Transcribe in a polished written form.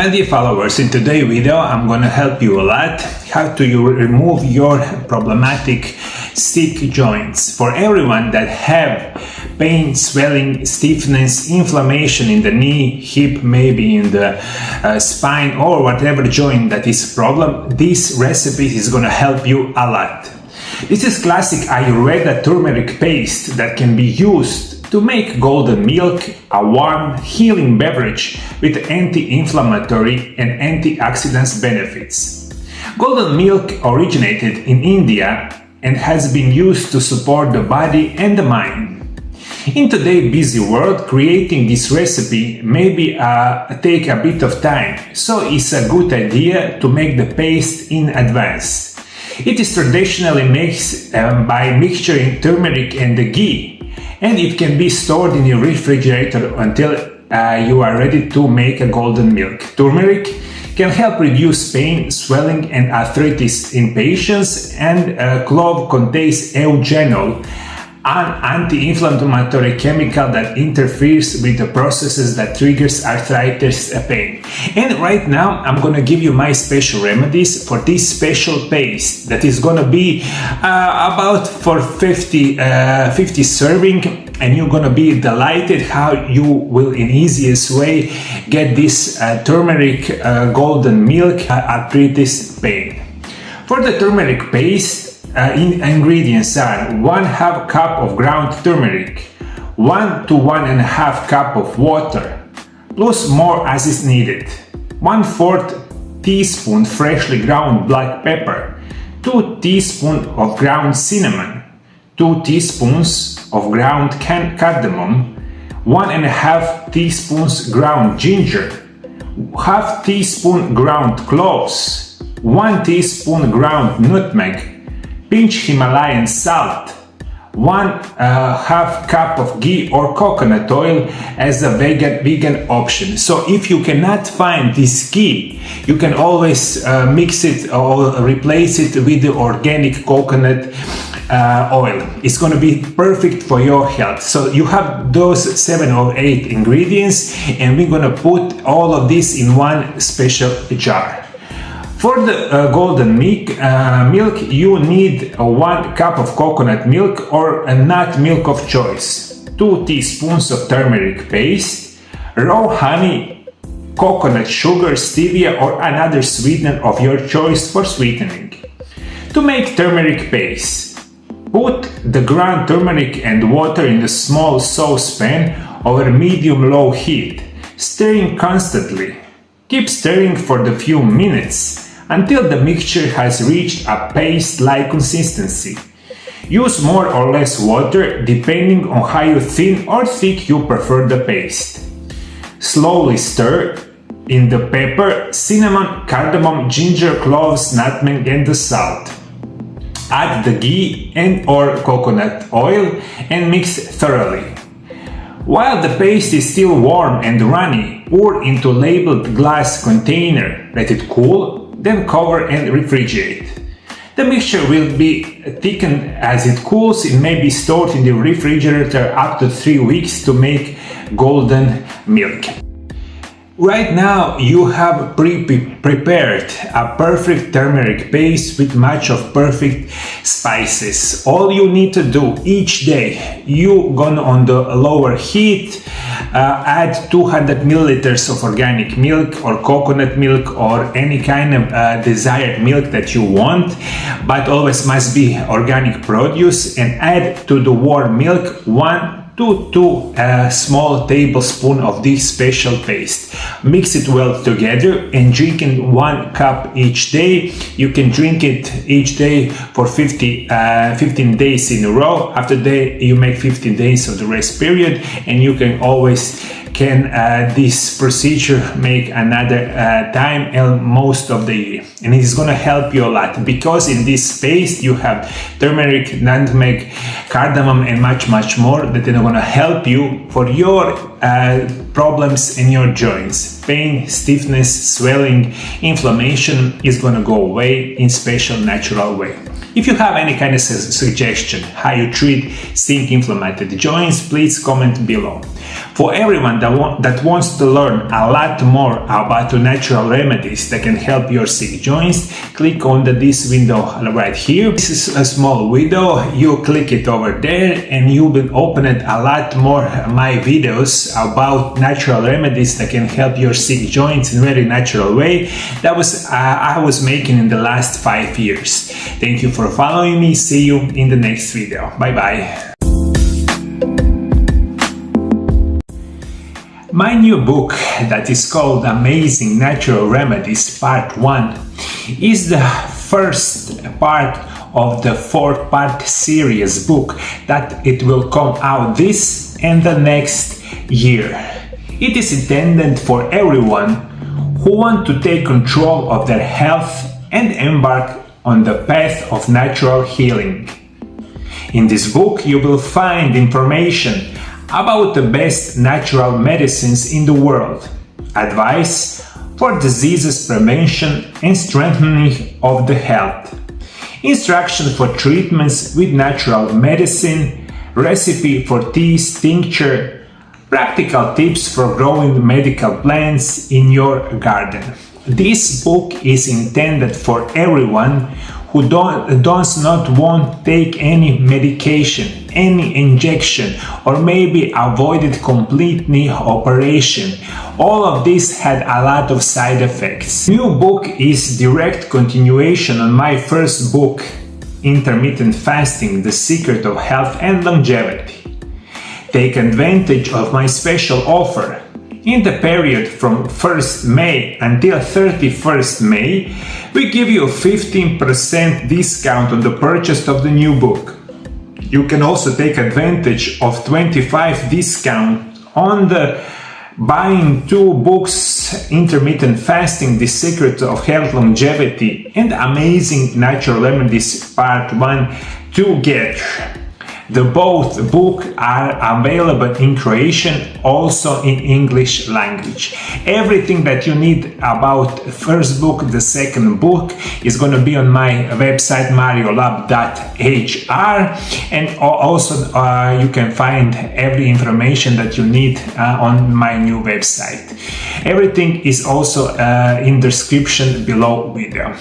My dear followers, in today's video I'm going to help you a lot how to remove your problematic sick joints. For everyone that have pain, swelling, stiffness, inflammation in the knee, hip, maybe in the spine or whatever joint that is problem, this recipe is going to help you a lot. This is classic Ayurveda turmeric paste that can be used to make golden milk, a warm, healing beverage with anti-inflammatory and antioxidant benefits. Golden milk originated in India and has been used to support the body and the mind. In today's busy world, creating this recipe maybe take a bit of time, so it's a good idea to make the paste in advance. It is traditionally mixed by mixturing turmeric and the ghee, and it can be stored in your refrigerator until you are ready to make a golden milk. Turmeric can help reduce pain, swelling and arthritis in patients, and clove contains eugenol, an anti-inflammatory chemical that interferes with the processes that triggers arthritis pain. And right now I'm gonna give you my special remedies for this special paste that is gonna be about for 50 serving, and you're gonna be delighted how you will in easiest way get this turmeric golden milk arthritis pain. For the turmeric paste, ingredients are 1/2 cup of ground turmeric, 1 to 1.5 cup of water, plus more as is needed, 1/4 teaspoon freshly ground black pepper, 2 teaspoons of ground cinnamon, 2 teaspoons of ground cardamom, 1.5 teaspoons ground ginger, 1/2 teaspoon ground cloves, 1 teaspoon ground nutmeg, pinch Himalayan salt, 1/2 cup of ghee or coconut oil as a vegan option. So if you cannot find this ghee, you can always mix it or replace it with the organic coconut oil. It's going to be perfect for your health. So you have those 7 or 8 ingredients, and we're going to put all of this in one special jar. For the golden milk, you need 1 cup of coconut milk or a nut milk of choice, 2 teaspoons of turmeric paste, raw honey, coconut sugar, stevia or another sweetener of your choice for sweetening. To make turmeric paste, put the ground turmeric and water in a small saucepan over medium-low heat, stirring constantly. Keep stirring for a few minutes until the mixture has reached a paste-like consistency. Use more or less water depending on how thin or thick you prefer the paste. Slowly stir in the pepper, cinnamon, cardamom, ginger, cloves, nutmeg and the salt. Add the ghee and or coconut oil and mix thoroughly. While the paste is still warm and runny, pour into labeled glass container, let it cool, then cover and refrigerate. The mixture will be thickened as it cools. It may be stored in the refrigerator up to 3 weeks to make golden milk. Right now you have prepared a perfect turmeric paste with much of perfect spices. All you need to do each day, you gonna on the lower heat add 200 milliliters of organic milk or coconut milk or any kind of desired milk that you want, but always must be organic produce, and add to the warm milk 1 to 2 small tablespoons of this special paste. Mix it well together and drink it 1 cup each day. You can drink it each day for 15 days in a row. After that, you make 15 days of the rest period, and you can always this procedure make another time and most of the year, and it is going to help you a lot, because in this paste you have turmeric, nutmeg, cardamom and much more that are going to help you for your problems in your joints. Pain, stiffness, swelling, inflammation is going to go away in special natural way. If you have any kind of suggestion how you treat sick inflammatory joints, please comment below. For everyone that wants to learn a lot more about the natural remedies that can help your sick joints, click on this window right here. This is a small window. You click it over there and you will open it a lot more my videos about natural remedies that can help your sick joints in a very natural way that I was making in the last 5 years. Thank you for following me. See you in the next video. Bye bye. My new book that is called Amazing Natural Remedies Part 1 is the first part of the 4-part series book that it will come out this and the next year. It is intended for everyone who want to take control of their health and embark on the path of natural healing. In this book you will find information about the best natural medicines in the world, advice for diseases prevention and strengthening of the health, instructions for treatments with natural medicine, recipe for teas, tincture, practical tips for growing medical plants in your garden. This book is intended for everyone who does not want to take any medication, any injection, or maybe avoided completely operation. All of this had a lot of side effects. New book is direct continuation on my first book, Intermittent Fasting, The Secret of Health and Longevity. Take advantage of my special offer. In the period from 1st May until 31st May, we give you a 15% discount on the purchase of the new book. You can also take advantage of 25% discount on the buying 2 books, Intermittent Fasting, The Secret of Health, Longevity, and Amazing Natural Remedies Part 1 together. The both books are available in Croatian, also in English language. Everything that you need about the first book, the second book is going to be on my website mariolab.hr, and also you can find every information that you need on my new website. Everything is also in the description below video.